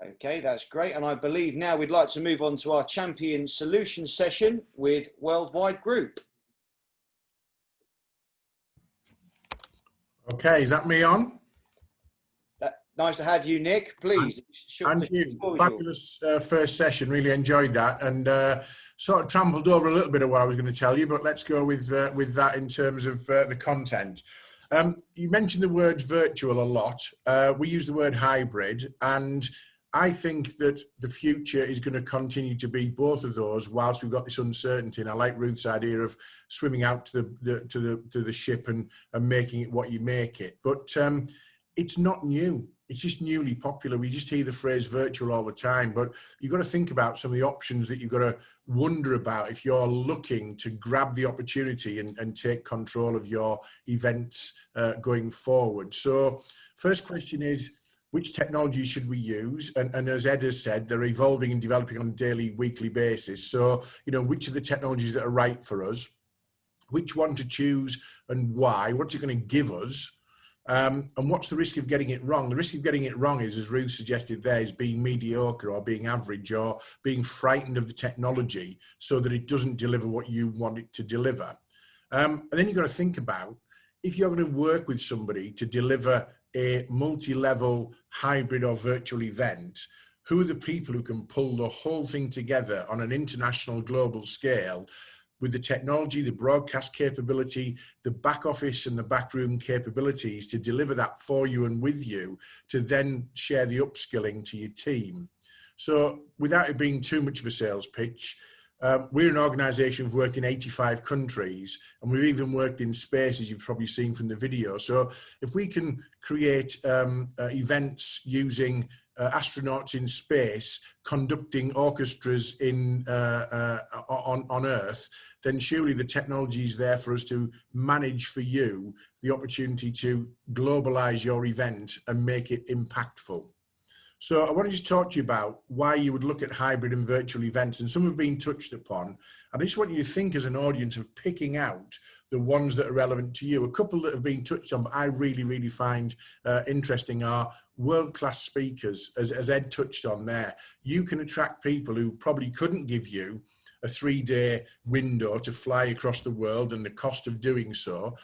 Okay, that's great. And I believe now we'd like to move on to our champion solution session with Worldwide Group. Okay, is that me on? Nice to have you, Nick. Please. And you, fabulous first session. Really enjoyed that, and sort of trampled over a little bit of what I was going to tell you, but let's go with that in terms of the content. You mentioned the word virtual a lot. We use the word hybrid, and I think that the future is going to continue to be both of those whilst we've got this uncertainty. And I like Ruth's idea of swimming out to the ship and making it what you make it. But it's not new. It's just newly popular. We just hear the phrase virtual all the time, but you've got to think about some of the options that you've got to wonder about if you're looking to grab the opportunity and take control of your events going forward. So first question is, which technologies should we use? And as Ed has said, they're evolving and developing on a daily, weekly basis. So, you know, which are the technologies that are right for us? Which one to choose and why? What's it going to give us? And what's the risk of getting it wrong? The risk of getting it wrong is, as Ruth suggested there, is being mediocre or being average or being frightened of the technology so that it doesn't deliver what you want it to deliver. And then you've got to think about, if you're going to work with somebody to deliver a multi-level hybrid or virtual event, who are the people who can pull the whole thing together on an international global scale with the technology, the broadcast capability, the back office and the backroom capabilities to deliver that for you and with you, to then share the upskilling to your team. So without it being too much of a sales pitch, we're an organisation who've worked in 85 countries, and we've even worked in space, as you've probably seen from the video. So if we can create events using astronauts in space conducting orchestras on Earth, then surely the technology is there for us to manage for you the opportunity to globalize your event and make it impactful. So I want to just talk to you about why you would look at hybrid and virtual events, and some have been touched upon. And I just want you to think as an audience of picking out the ones that are relevant to you. A couple that have been touched on, but I really, really find interesting are world-class speakers, as Ed touched on there. You can attract people who probably couldn't give you a 3-day window to fly across the world and the cost of doing so.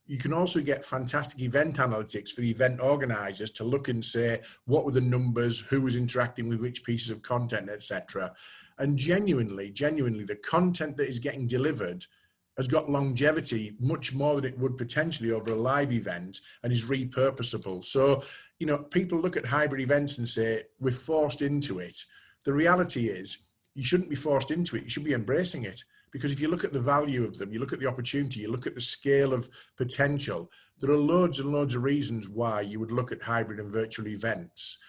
You can also get fantastic event analytics for the event organisers to look and say, what were the numbers, who was interacting with which pieces of content, etc. And genuinely, the content that is getting delivered has got longevity much more than it would potentially over a live event, and is repurposable. So, you know, people look at hybrid events and say, we're forced into it. The reality is, you shouldn't be forced into it, you should be embracing it. Because if you look at the value of them, you look at the opportunity, you look at the scale of potential, there are loads and loads of reasons why you would look at hybrid and virtual events.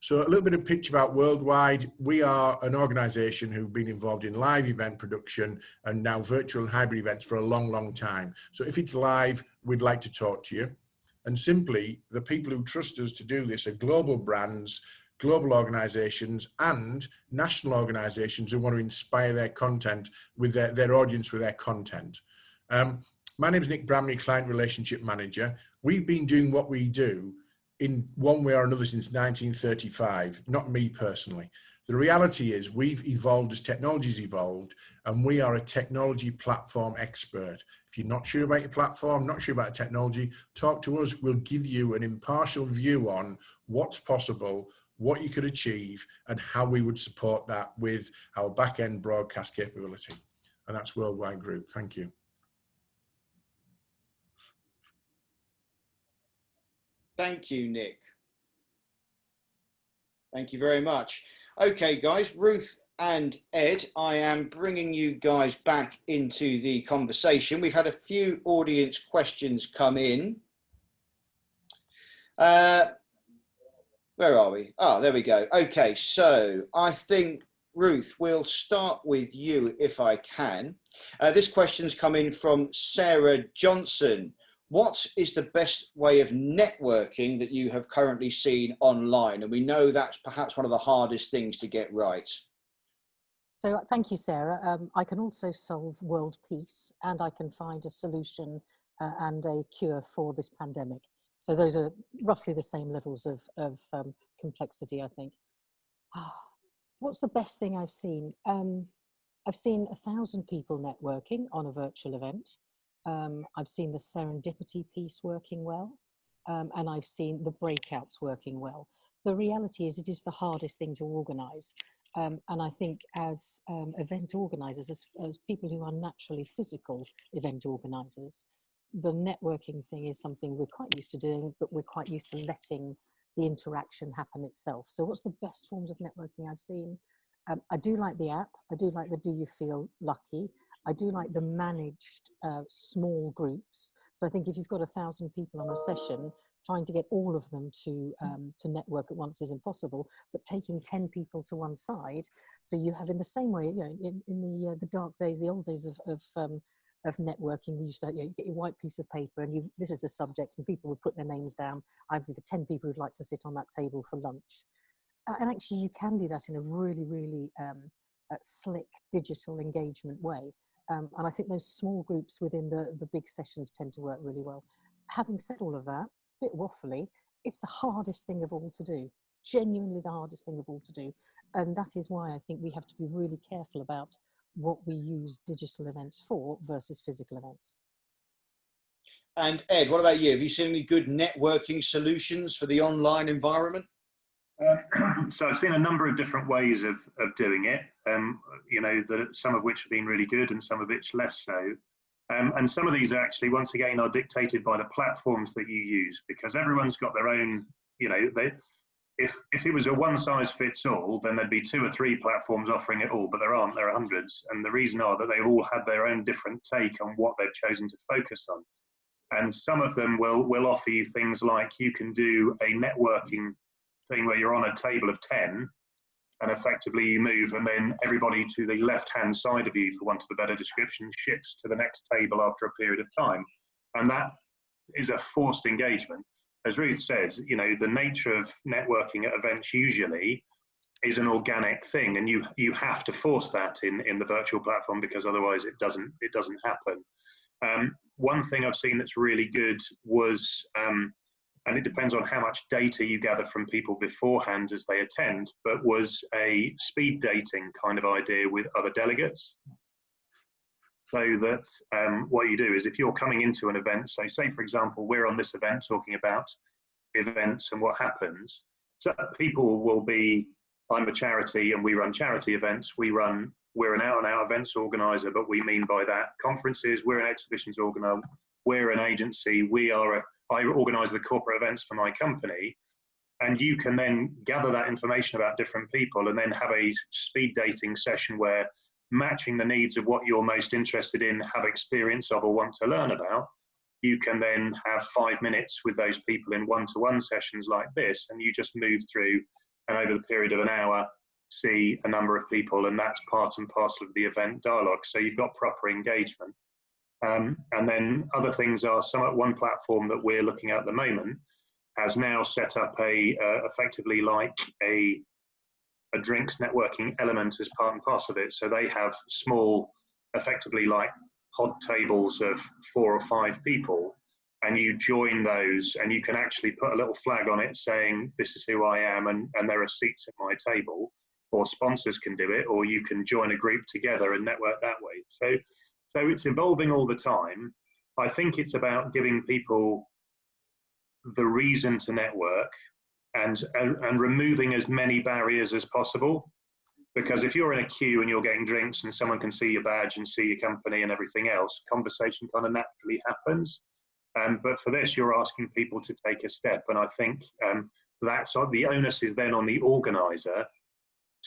So a little bit of pitch about Worldwide. We are an organisation who've been involved in live event production and now virtual and hybrid events for a long, long time. So if it's live, we'd like to talk to you. And simply, the people who trust us to do this are global brands, global organisations and national organisations who want to inspire their content with their audience with their content. My name is Nick Bramley, Client Relationship Manager. We've been doing what we do in one way or another since 1935, not me personally. The reality is we've evolved as technology's evolved, and we are a technology platform expert. If you're not sure about your platform, not sure about technology, talk to us. We'll give you an impartial view on what's possible, what you could achieve, and how we would support that with our back-end broadcast capability. And that's Worldwide Group. Thank you. Thank you, Nick. Thank you very much. Okay, guys, Ruth and Ed, I am bringing you guys back into the conversation. We've had a few audience questions come in. Where are we? Oh, there we go. Okay, so I think, Ruth, we'll start with you if I can. This question's come in from Sarah Johnson. What is the best way of networking that you have currently seen online? And we know that's perhaps one of the hardest things to get right. So thank you, Sarah. I can also solve world peace, and I can find a solution and a cure for this pandemic. So those are roughly the same levels of complexity, I think. What's the best thing I've seen? I've seen 1,000 people networking on a virtual event. I've seen the serendipity piece working well, and I've seen the breakouts working well. The reality is it is the hardest thing to organise. And I think as event organisers, as people who are naturally physical event organisers, the networking thing is something we're quite used to doing, but we're quite used to letting the interaction happen itself. So what's the best forms of networking I've seen? I do like the app. I do like the Do You Feel Lucky? I do like the managed small groups. So I think if you've got 1,000 people on a session, trying to get all of them to network at once is impossible, but taking 10 people to one side, so you have, in the same way, you know, in the dark days, the old days of networking, we used to, you know, you get your white piece of paper and this is the subject, and people would put their names down. I'd be the 10 people who'd like to sit on that table for lunch. And actually you can do that in a really, really slick digital engagement way. And I think those small groups within the big sessions tend to work really well. Having said all of that, a bit waffly, it's the hardest thing of all to do, genuinely the hardest thing of all to do. And that is why I think we have to be really careful about what we use digital events for versus physical events. And Ed, what about you? Have you seen any good networking solutions for the online environment? So I've seen a number of different ways of doing it, you know, some of which have been really good and some of which less so. And some of these are actually, once again, are dictated by the platforms that you use, because everyone's got their own, you know, if it was a one size fits all, then there'd be 2 or 3 platforms offering it all, but there aren't, there are hundreds. And the reason are that they all have their own different take on what they've chosen to focus on. And some of them will offer you things like you can do a networking thing where you're on a table of 10 and effectively you move, and then everybody to the left hand side of you, for want of a better description, shifts to the next table after a period of time. And that is a forced engagement. As Ruth says, you know, the nature of networking at events usually is an organic thing, and you have to force that in the virtual platform, because otherwise it doesn't happen. One thing I've seen that's really good was, and it depends on how much data you gather from people beforehand as they attend, but was a speed dating kind of idea with other delegates. So that what you do is, if you're coming into an event, so say for example, we're on this event talking about events and what happens, so people will be, I'm a charity and we run charity events, we're an out and out events organizer, but we mean by that conferences, we're an exhibitions organizer, we're an agency, I organise the corporate events for my company. And you can then gather that information about different people and then have a speed dating session where, matching the needs of what you're most interested in, have experience of, or want to learn about, you can then have 5 minutes with those people in one-to-one sessions like this, and you just move through, and over the period of an hour, see a number of people, and that's part and parcel of the event dialogue. So you've got proper engagement. And then other things are, one platform that we're looking at the moment has now set up effectively like a drinks networking element as part and parcel of it. So they have small, effectively like pod tables of 4 or 5 people, and you join those, and you can actually put a little flag on it saying, this is who I am, and there are seats at my table, or sponsors can do it, or you can join a group together and network that way. So it's evolving all the time. I think it's about giving people the reason to network and removing as many barriers as possible. Because if you're in a queue and you're getting drinks and someone can see your badge and see your company and everything else, conversation kind of naturally happens. But for this, you're asking people to take a step. And I think that's the onus is then on the organizer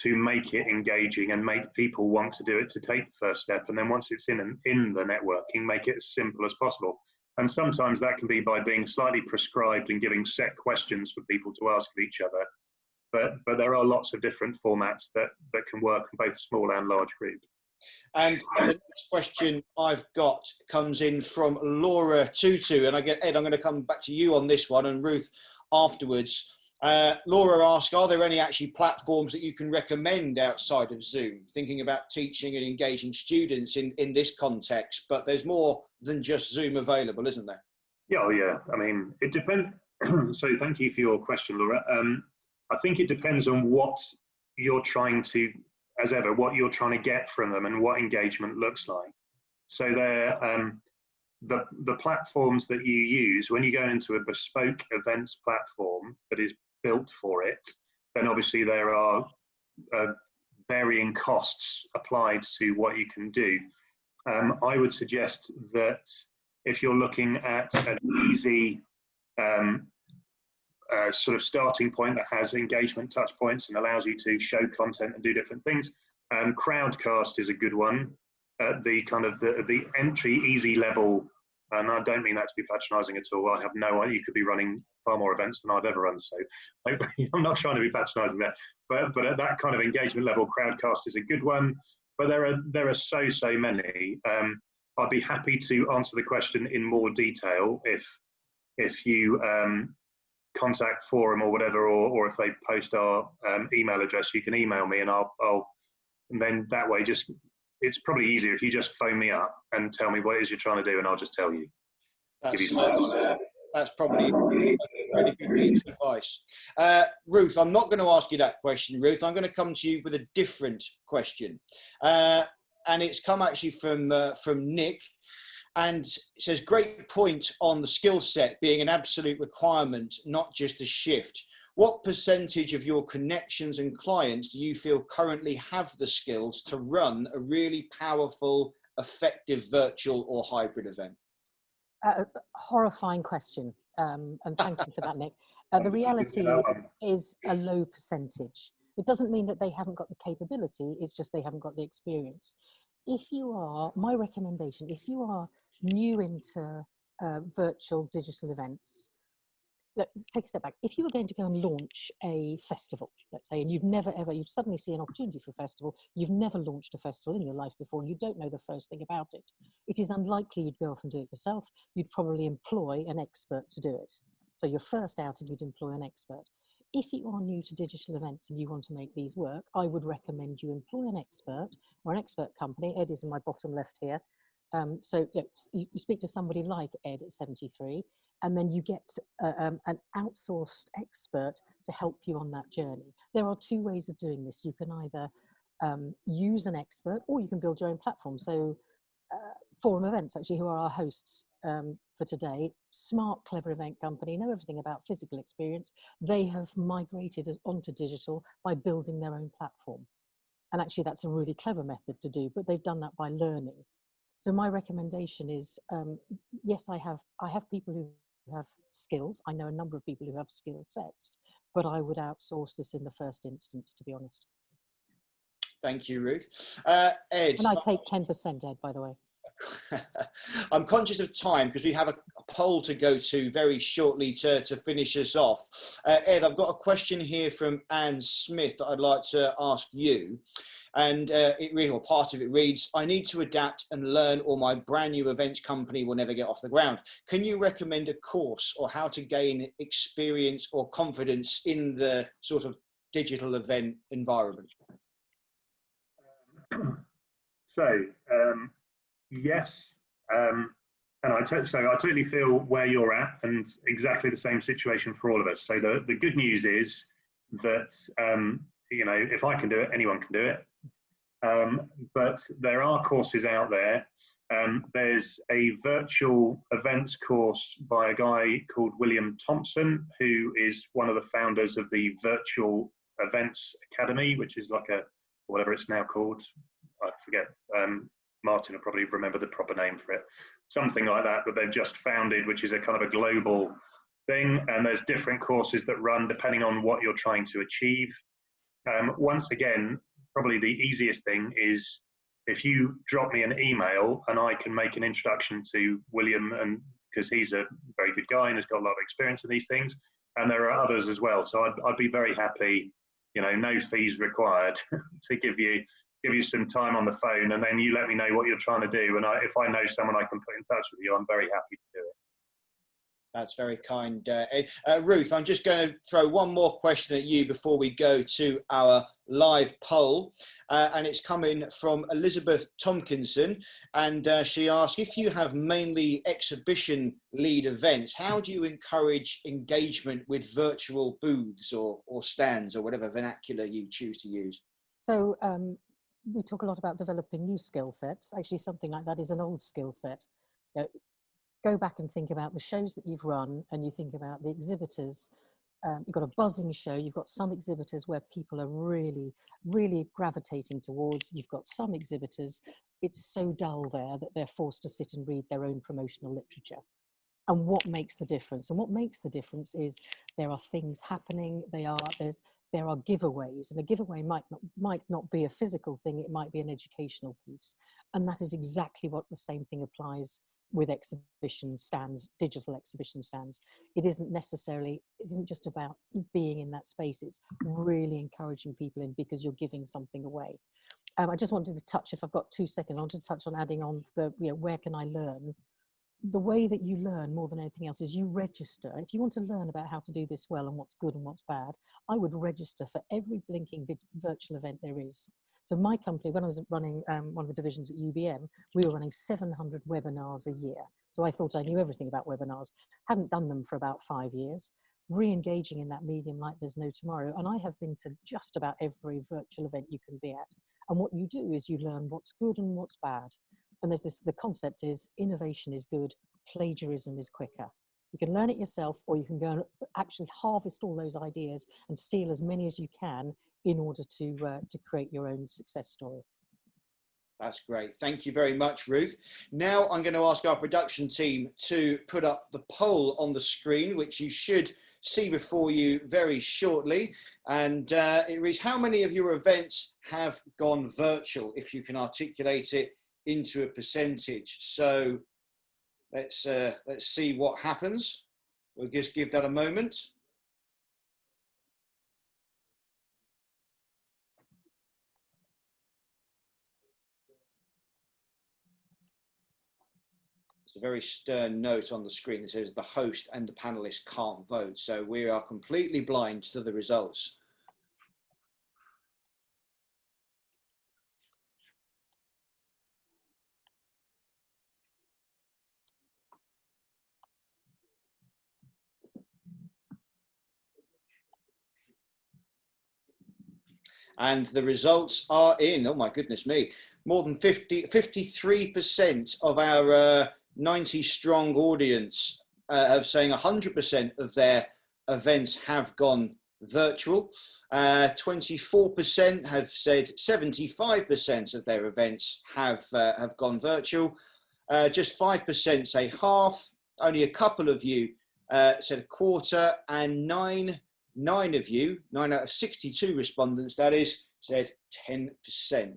to make it engaging and make people want to do it, to take the first step. And then once it's in the networking, make it as simple as possible. And sometimes that can be by being slightly prescribed and giving set questions for people to ask of each other. But there are lots of different formats that can work in both small and large groups. And the next question I've got comes in from Laura Tutu, and Ed, I'm going to come back to you on this one, and Ruth afterwards. Laura asks, are there any actually platforms that you can recommend outside of Zoom, thinking about teaching and engaging students in this context? But there's more than just Zoom available, isn't there? Yeah. I mean, it depends. So thank you for your question, Laura. I think it depends on what you're trying to, as ever, what you're trying to get from them and what engagement looks like. So the platforms that you use, when you go into a bespoke events platform that is built for it, then obviously there are varying costs applied to what you can do. I would suggest that if you're looking at an easy sort of starting point that has engagement touch points and allows you to show content and do different things. Crowdcast is a good one at the kind of the entry easy level. And I don't mean that to be patronising at all. I have no idea. You could be running far more events than I've ever run. So I'm not trying to be patronising there. But at that kind of engagement level, Crowdcast is a good one. But there are so many. I'd be happy to answer the question in more detail if you contact forum or whatever, or if they post our email address, you can email me, and and then that way it's probably easier if you just phone me up and tell me what it is you're trying to do, and I'll just tell you. That's probably really good piece of advice. Ruth, I'm not going to ask you that question, Ruth. I'm going to come to you with a different question. And it's come actually from Nick. And it says, great point on the skill set being an absolute requirement, not just a shift. What percentage of your connections and clients do you feel currently have the skills to run a really powerful, effective virtual or hybrid event? Horrifying question, and thank you for that, Nick. The reality is a low percentage. It doesn't mean that they haven't got the capability, it's just they haven't got the experience. If you are, my recommendation, if you are new into virtual digital events, let's take a step back. If you were going to go and launch a festival, let's say, and you've suddenly see an opportunity for a festival, you've never launched a festival in your life before, and you don't know the first thing about it, it is unlikely you'd go off and do it yourself. You'd probably employ an expert to do it. So your first outing, you'd employ an expert. If you are new to digital events and you want to make these work, I would recommend you employ an expert or an expert company. Ed is in my bottom left here. So you speak to somebody like Ed at Seventythree, and then you get an outsourced expert to help you on that journey. There are two ways of doing this. You can either use an expert, or you can build your own platform. So Forum Events, actually, who are our hosts for today, smart, clever event company, know everything about physical experience. They have migrated onto digital by building their own platform. And actually, that's a really clever method to do, but they've done that by learning. So my recommendation is, yes, I have people who have skills. I know a number of people who have skill sets, but I would outsource this in the first instance, to be honest. Thank you, Ruth. Ed. And I take 10%, Ed, by the way. I'm conscious of time because we have a poll to go to very shortly to finish us off. Ed, I've got a question here from Anne Smith that I'd like to ask you. And part of it reads, I need to adapt and learn, or my brand new events company will never get off the ground. Can you recommend a course or how to gain experience or confidence in the sort of digital event environment? Yes, and I totally feel where you're at, and exactly the same situation for all of us. So the good news is that if I can do it, anyone can do it. But there are courses out there. There's a virtual events course by a guy called William Thompson, who is one of the founders of the Virtual Events Academy, which is like whatever it's now called. I forget. Martin will probably remember the proper name for it. Something like that they've just founded, which is a kind of a global thing. And there's different courses that run depending on what you're trying to achieve. Once again, probably the easiest thing is if you drop me an email and I can make an introduction to William, and because he's a very good guy and has got a lot of experience in these things, and there are others as well. So I'd be very happy, no fees required, to give you some time on the phone, and then you let me know what you're trying to do. And if I know someone I can put in touch with you, I'm very happy to do it. That's very kind, Ed. Ruth, I'm just going to throw one more question at you before we go to our live poll. And it's coming from Elizabeth Tompkinson. And she asks, if you have mainly exhibition lead events, how do you encourage engagement with virtual booths or stands or whatever vernacular you choose to use? So we talk a lot about developing new skill sets. Actually, something like that is an old skill set. Go back and think about the shows that you've run, and you think about the exhibitors. You've got a buzzing show. You've got some exhibitors where people are really, really gravitating towards. You've got some exhibitors, it's so dull there that they're forced to sit and read their own promotional literature. and what makes the difference. And what makes the difference is there are things happening. There are giveaways, and a giveaway might not be a physical thing. It might be an educational piece, and that is exactly what the same thing applies with exhibition stands, digital exhibition stands. It isn't just about being in that space. It's really encouraging people in because you're giving something away. I just wanted to touch, if I've got 2 seconds, I wanted to touch on adding on the, where can I learn? The way that you learn more than anything else is you register. If you want to learn about how to do this well and what's good and what's bad, I would register for every blinking virtual event there is. So my company, when I was running one of the divisions at UBM, we were running 700 webinars a year. So I thought I knew everything about webinars, hadn't done them for about 5 years, re-engaging in that medium like there's no tomorrow. And I have been to just about every virtual event you can be at. And what you do is you learn what's good and what's bad. And there's this, the concept is innovation is good, plagiarism is quicker. You can learn it yourself, or you can go and actually harvest all those ideas and steal as many as you can in order to create your own success story. That's great. Thank you very much, Ruth. Now I'm going to ask our production team to put up the poll on the screen, which you should see before you very shortly. And it reads, how many of your events have gone virtual, if you can articulate it into a percentage? So let's see what happens. We'll just give that a moment. A very stern note on the screen that says the host and the panelists can't vote. So we are completely blind to the results. And the results are in. Oh my goodness me. More than 53% of our 90 strong audience have saying 100% of their events have gone virtual. 24% have said 75% of their events have gone virtual. Just 5% say half. Only a couple of you said a quarter, and nine of you, 9 out of 62 respondents, that is, said 10%.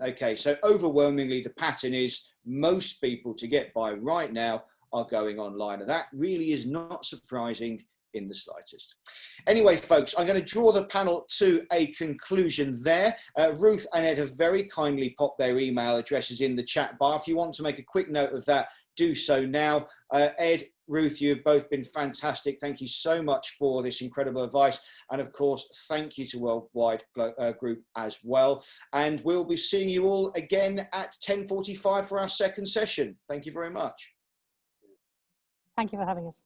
Okay, so overwhelmingly the pattern is most people to get by right now are going online, and that really is not surprising in the slightest. Anyway, folks, I'm going to draw the panel to a conclusion there. Ruth and Ed have very kindly popped their email addresses in the chat bar. If you want to make a quick note of that, do so now. Ed, Ruth, you've both been fantastic. Thank you so much for this incredible advice. And of course, thank you to Worldwide Group as well. And we'll be seeing you all again at 10:45 for our second session. Thank you very much. Thank you for having us.